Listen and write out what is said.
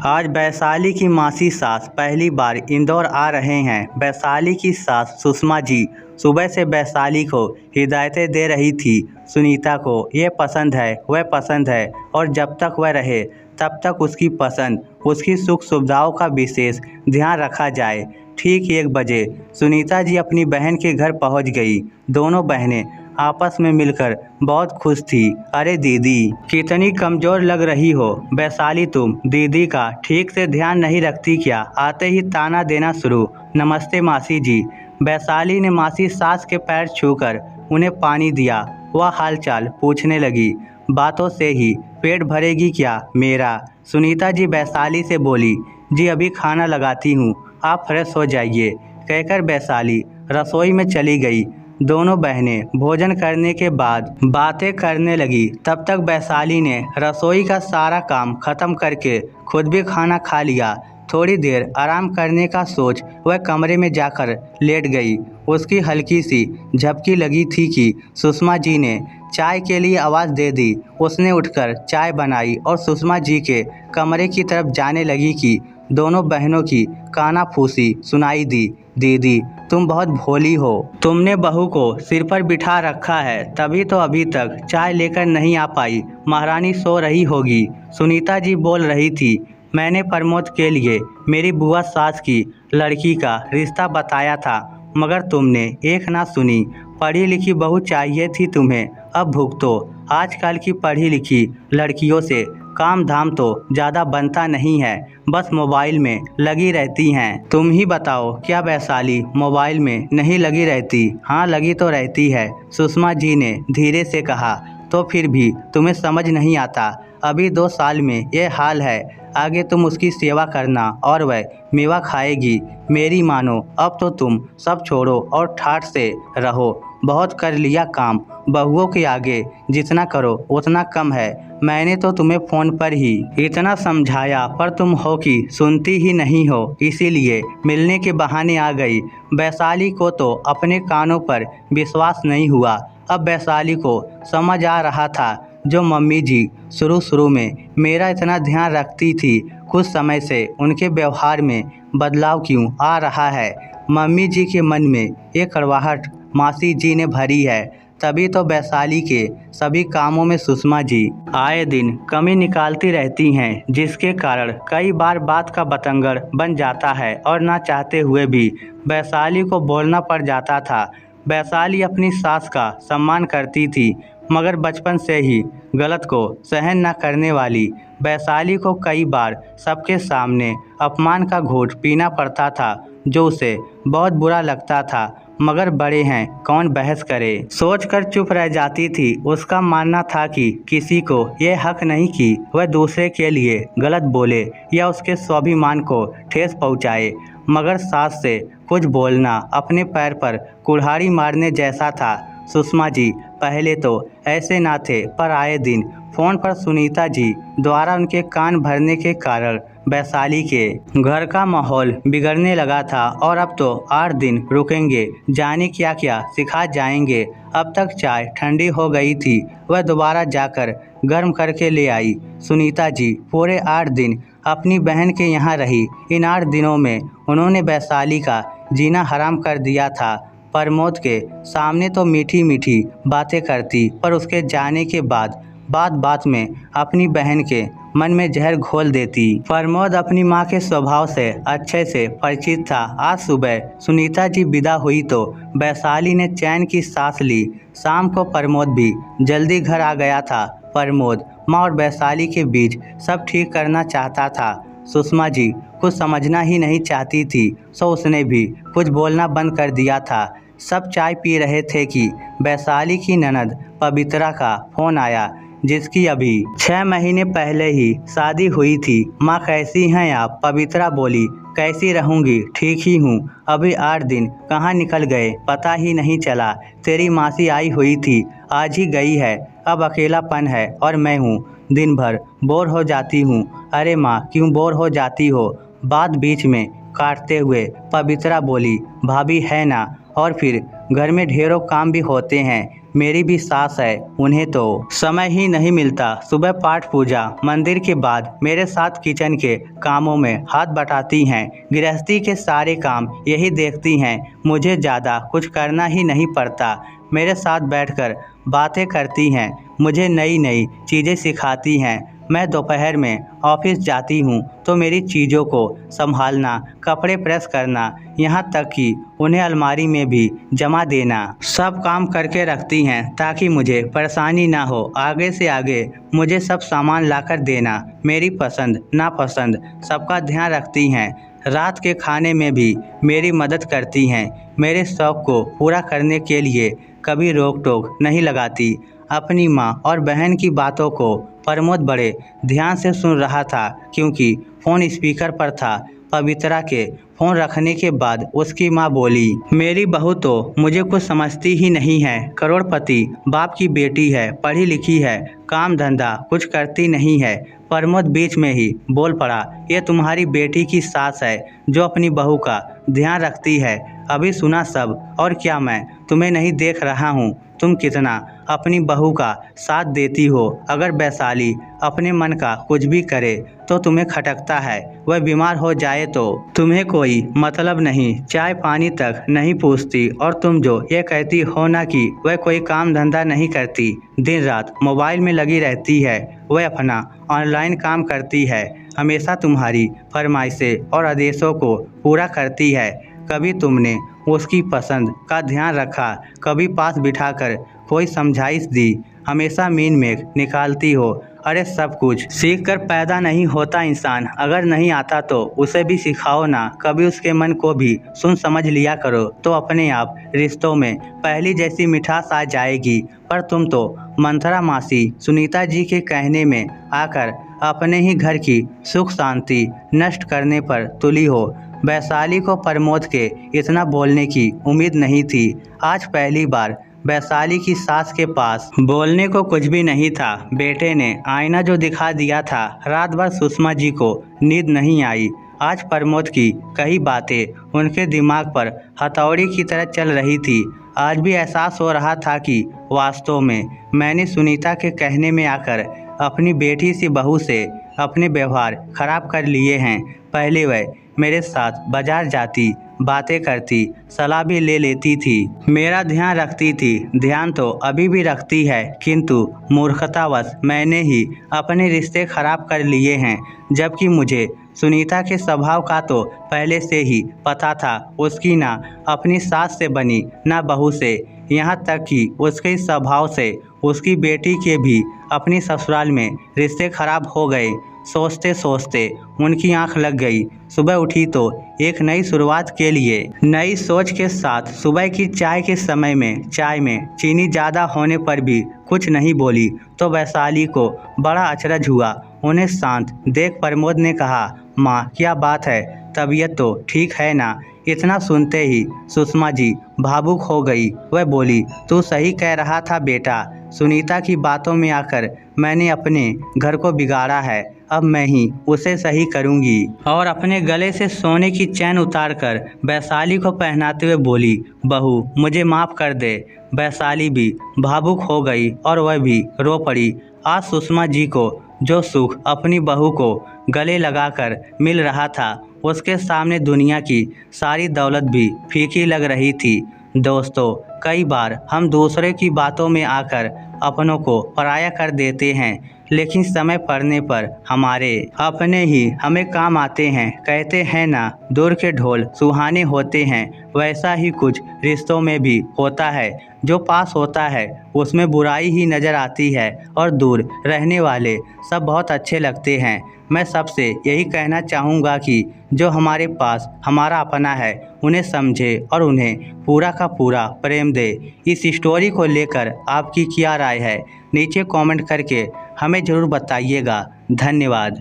आज वैशाली की मासी सास पहली बार इंदौर आ रहे हैं। वैशाली की सास सुषमा जी सुबह से वैशाली को हिदायतें दे रही थी। सुनीता को ये पसंद है, वह पसंद है और जब तक वह रहे तब तक उसकी पसंद, उसकी सुख सुविधाओं का विशेष ध्यान रखा जाए। ठीक 1 बजे सुनीता जी अपनी बहन के घर पहुंच गई। दोनों बहनें आपस में मिलकर बहुत खुश थी। अरे दीदी, कितनी कमज़ोर लग रही हो। वैशाली, तुम दीदी का ठीक से ध्यान नहीं रखती क्या? आते ही ताना देना शुरू। नमस्ते मासी जी। वैशाली ने मासी सास के पैर छूकर उन्हें पानी दिया। वह हालचाल पूछने लगी। बातों से ही पेट भरेगी क्या मेरा? सुनीता जी वैशाली से बोली। जी अभी खाना लगाती हूँ, आप फ्रेश हो जाइए, कहकर वैशाली रसोई में चली गई। दोनों बहनें भोजन करने के बाद बातें करने लगी। तब तक वैशाली ने रसोई का सारा काम खत्म करके खुद भी खाना खा लिया। थोड़ी देर आराम करने का सोच वह कमरे में जाकर लेट गई। उसकी हल्की सी झपकी लगी थी कि सुषमा जी ने चाय के लिए आवाज़ दे दी। उसने उठकर चाय बनाई और सुषमा जी के कमरे की तरफ जाने लगी कि दोनों बहनों की कानाफूसी सुनाई दी। दीदी, तुम बहुत भोली हो। तुमने बहू को सिर पर बिठा रखा है, तभी तो अभी तक चाय लेकर नहीं आ पाई। महारानी सो रही होगी। सुनीता जी बोल रही थी। मैंने प्रमोद के लिए मेरी बुआ सास की लड़की का रिश्ता बताया था, मगर तुमने एक ना सुनी। पढ़ी लिखी बहू चाहिए थी तुम्हें, अब भुगतो। आजकल की पढ़ी लिखी लड़कियों से काम धाम तो ज़्यादा बनता नहीं है, बस मोबाइल में लगी रहती हैं। तुम ही बताओ, क्या वैशाली मोबाइल में नहीं लगी रहती? हाँ, लगी तो रहती है, सुषमा जी ने धीरे से कहा। तो फिर भी तुम्हें समझ नहीं आता? अभी 2 साल में ये हाल है, आगे तुम उसकी सेवा करना और वह मेवा खाएगी। मेरी मानो, अब तो तुम सब छोड़ो और ठाठ से रहो। बहुत कर लिया काम, बहुओं के आगे जितना करो उतना कम है। मैंने तो तुम्हें फ़ोन पर ही इतना समझाया, पर तुम हो कि सुनती ही नहीं हो, इसीलिए मिलने के बहाने आ गई। वैशाली को तो अपने कानों पर विश्वास नहीं हुआ। अब वैशाली को समझ आ रहा था, जो मम्मी जी शुरू में मेरा इतना ध्यान रखती थी, कुछ समय से उनके व्यवहार में बदलाव क्यों आ रहा है। मम्मी जी के मन में एक कड़वाहट मासी जी ने भरी है। तभी तो वैशाली के सभी कामों में सुषमा जी आए दिन कमी निकालती रहती हैं, जिसके कारण कई बार बात का बतंगड़ बन जाता है और ना चाहते हुए भी वैशाली को बोलना पड़ जाता था। वैशाली अपनी सास का सम्मान करती थी, मगर बचपन से ही गलत को सहन न करने वाली वैशाली को कई बार सबके सामने अपमान का घूंट पीना पड़ता था, जो उसे बहुत बुरा लगता था। मगर बड़े हैं, कौन बहस करे, सोचकर चुप रह जाती थी। उसका मानना था कि किसी को यह हक नहीं कि वह दूसरे के लिए गलत बोले या उसके स्वाभिमान को ठेस पहुंचाए। मगर सास से कुछ बोलना अपने पैर पर कुल्हाड़ी मारने जैसा था। सुषमा जी पहले तो ऐसे ना थे, पर आए दिन फ़ोन पर सुनीता जी द्वारा उनके कान भरने के कारण वैशाली के घर का माहौल बिगड़ने लगा था। और अब तो 8 दिन रुकेंगे, जाने क्या क्या सिखा जाएंगे। अब तक चाय ठंडी हो गई थी, वह दोबारा जाकर गर्म करके ले आई। सुनीता जी पूरे 8 दिन अपनी बहन के यहाँ रही। इन 8 दिनों में उन्होंने वैशाली का जीना हराम कर दिया था। प्रमोद के सामने तो मीठी मीठी बातें करती, पर उसके जाने के बाद बात बात में अपनी बहन के मन में जहर घोल देती। प्रमोद अपनी माँ के स्वभाव से अच्छे से परिचित था। आज सुबह सुनीता जी विदा हुई तो वैशाली ने चैन की सांस ली। शाम को प्रमोद भी जल्दी घर आ गया था। प्रमोद माँ और वैशाली के बीच सब ठीक करना चाहता था। सुषमा जी कुछ समझना ही नहीं चाहती थी, सो उसने भी कुछ बोलना बंद कर दिया था। सब चाय पी रहे थे कि वैशाली की ननद पवित्रा का फ़ोन आया, जिसकी अभी 6 महीने पहले ही शादी हुई थी। माँ, कैसी हैं आप? पवित्रा बोली। कैसी रहूँगी, ठीक ही हूँ। अभी 8 दिन कहाँ निकल गए, पता ही नहीं चला। तेरी मासी आई हुई थी, आज ही गई है। अब अकेलापन है और मैं हूँ, दिन भर बोर हो जाती हूँ। अरे माँ, क्यों बोर हो जाती हो? बात बीच में काटते हुए पवित्रा बोली। भाभी है ना, और फिर घर में ढेरों काम भी होते हैं। मेरी भी सास है, उन्हें तो समय ही नहीं मिलता। सुबह पाठ पूजा मंदिर के बाद मेरे साथ किचन के कामों में हाथ बटाती हैं। गृहस्थी के सारे काम यही देखती हैं। मुझे ज़्यादा कुछ करना ही नहीं पड़ता। मेरे साथ बैठकर बातें करती हैं, मुझे नई नई चीज़ें सिखाती हैं। मैं दोपहर में ऑफिस जाती हूँ तो मेरी चीज़ों को संभालना, कपड़े प्रेस करना, यहाँ तक कि उन्हें अलमारी में भी जमा देना, सब काम करके रखती हैं ताकि मुझे परेशानी ना हो। आगे से आगे मुझे सब सामान लाकर देना, मेरी पसंद नापसंद सबका ध्यान रखती हैं। रात के खाने में भी मेरी मदद करती हैं। मेरे शौक़ को पूरा करने के लिए कभी रोक टोक नहीं लगाती। अपनी माँ और बहन की बातों को प्रमोद बड़े ध्यान से सुन रहा था क्योंकि फ़ोन स्पीकर पर था। पवित्रा के फ़ोन रखने के बाद उसकी माँ बोली, मेरी बहू तो मुझे कुछ समझती ही नहीं है। करोड़पति बाप की बेटी है, पढ़ी लिखी है, काम धंधा कुछ करती नहीं है। प्रमोद बीच में ही बोल पड़ा, ये तुम्हारी बेटी की सास है जो अपनी बहू का ध्यान रखती है। अभी सुना सब, और क्या मैं तुम्हें नहीं देख रहा हूँ तुम कितना अपनी बहू का साथ देती हो। अगर वैशाली अपने मन का कुछ भी करे तो तुम्हें खटकता है, वह बीमार हो जाए तो तुम्हें कोई मतलब नहीं, चाय पानी तक नहीं पूछती। और तुम जो ये कहती हो ना कि वह कोई काम धंधा नहीं करती, दिन रात मोबाइल में लगी रहती है, वह अपना ऑनलाइन काम करती है, हमेशा तुम्हारी फरमाइशें और आदेशों को पूरा करती है। कभी तुमने उसकी पसंद का ध्यान रखा, कभी पास बिठाकर कोई समझाइश दी, हमेशा मीन मेघ निकालती हो। अरे सब कुछ सीख कर पैदा नहीं होता इंसान, अगर नहीं आता तो उसे भी सिखाओ ना। कभी उसके मन को भी सुन समझ लिया करो तो अपने आप रिश्तों में पहली जैसी मिठास आ जाएगी। पर तुम तो मंथरा मासी सुनीता जी के कहने में आकर अपने ही घर की सुख शांति नष्ट करने पर तुली हो। वैशाली को प्रमोद के इतना बोलने की उम्मीद नहीं थी। आज पहली बार वैशाली की सास के पास बोलने को कुछ भी नहीं था। बेटे ने आईना जो दिखा दिया था, रात भर सुषमा जी को नींद नहीं आई। आज प्रमोद की कई बातें उनके दिमाग पर हथौड़ी की तरह चल रही थी। आज भी एहसास हो रहा था कि वास्तव में मैंने सुनीता के कहने में आकर अपनी बेटी सी बहू से अपने व्यवहार खराब कर लिए हैं। पहले वह मेरे साथ बाजार जाती, बातें करती, सलाह भी ले लेती थी, मेरा ध्यान रखती थी। ध्यान तो अभी भी रखती है, किंतु मूर्खतावश मैंने ही अपने रिश्ते खराब कर लिए हैं। जबकि मुझे सुनीता के स्वभाव का तो पहले से ही पता था। उसकी ना अपनी सास से बनी ना बहू से, यहाँ तक कि उसके स्वभाव से उसकी बेटी के भी अपनी ससुराल में रिश्ते खराब हो गए। सोचते सोचते उनकी आंख लग गई। सुबह उठी तो एक नई शुरुआत के लिए नई सोच के साथ सुबह की चाय के समय में चाय में चीनी ज़्यादा होने पर भी कुछ नहीं बोली तो वैशाली को बड़ा अचरज हुआ। उन्हें शांत देख प्रमोद ने कहा, माँ क्या बात है, तबीयत तो ठीक है ना? इतना सुनते ही सुषमा जी भावुक हो गई। वह बोली, तू सही कह रहा था बेटा, सुनीता की बातों में आकर मैंने अपने घर को बिगाड़ा है। अब मैं ही उसे सही करूंगी। और अपने गले से सोने की चैन उतारकर वैशाली को पहनाते हुए बोली, बहू मुझे माफ़ कर दे। वैशाली भी भावुक हो गई और वह भी रो पड़ी। आज सुषमा जी को जो सुख अपनी बहू को गले लगाकर मिल रहा था, उसके सामने दुनिया की सारी दौलत भी फीकी लग रही थी। दोस्तों, कई बार हम दूसरे की बातों में आकर अपनों को पराया कर देते हैं, लेकिन समय पड़ने पर हमारे अपने ही हमें काम आते हैं। कहते हैं ना, दूर के ढोल सुहाने होते हैं, वैसा ही कुछ रिश्तों में भी होता है। जो पास होता है उसमें बुराई ही नज़र आती है और दूर रहने वाले सब बहुत अच्छे लगते हैं। मैं सबसे यही कहना चाहूँगा कि जो हमारे पास हमारा अपना है उन्हें समझे और उन्हें पूरा का पूरा प्रेम दे। इस स्टोरी को लेकर आपकी क्या राय है, नीचे कमेंट करके हमें ज़रूर बताइएगा। धन्यवाद।